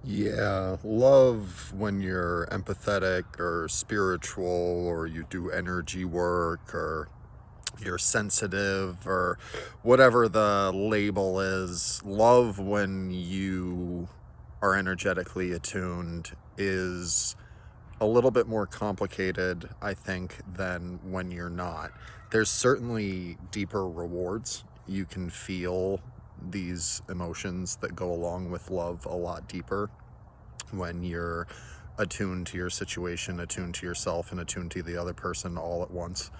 Yeah, love when you're empathetic or spiritual, or you do energy work, or you're sensitive, or whatever the label is. Love when you are energetically attuned is a little bit more complicated, I think, than when you're not. There's certainly deeper rewards. You can feel these emotions that go along with love a lot deeper when you're attuned to your situation, attuned to yourself, and attuned to the other person all at once.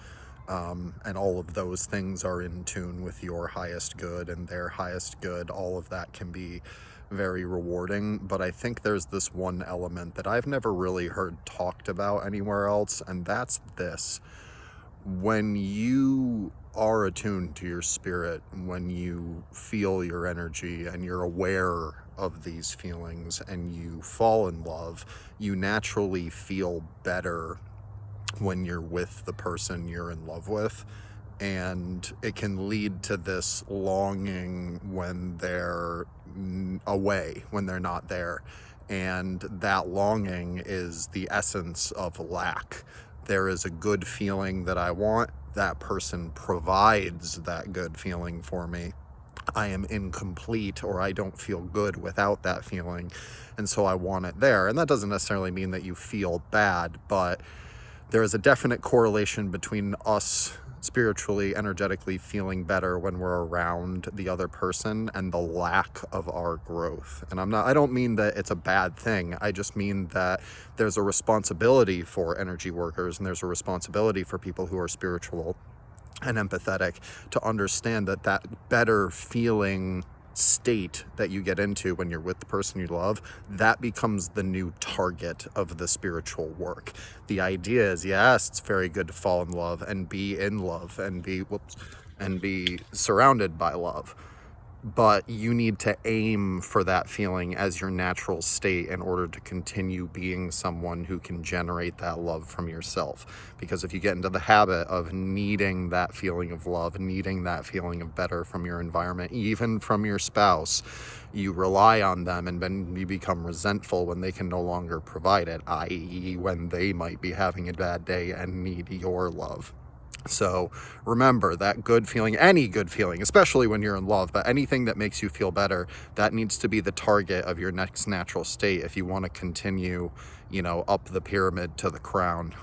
And all of those things are in tune with your highest good and their highest good. All of that can be very rewarding. But I think there's this one element that I've never really heard talked about anywhere else, and that's this. When you are attuned to your spirit, when you feel your energy and you're aware of these feelings and you fall in love, you naturally feel better when you're with the person you're in love with. And it can lead to this longing when they're away, when they're not there. And that longing is the essence of lack. There is a good feeling that I want. That person provides that good feeling for me. I am incomplete, or I don't feel good without that feeling. And so I want it there. And that doesn't necessarily mean that you feel bad, but there is a definite correlation between us spiritually, energetically feeling better when we're around the other person and the lack of our growth. And I don't mean that it's a bad thing. I just mean that there's a responsibility for energy workers, and there's a responsibility for people who are spiritual and empathetic to understand that that better feeling state that you get into when you're with the person you love, that becomes the new target of the spiritual work. The idea is, yes, it's very good to fall in love and be in love and be surrounded by love, but you need to aim for that feeling as your natural state in order to continue being someone who can generate that love from yourself. Because if you get into the habit of needing that feeling of love, needing that feeling of better from your environment, even from your spouse, you rely on them, and then you become resentful when they can no longer provide it, i.e., when they might be having a bad day and need your love. So remember that good feeling, any good feeling, especially when you're in love, but anything that makes you feel better, that needs to be the target of your next natural state if you want to continue, up the pyramid to the crown.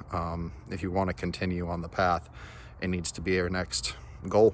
If you want to continue on the path, it needs to be your next goal.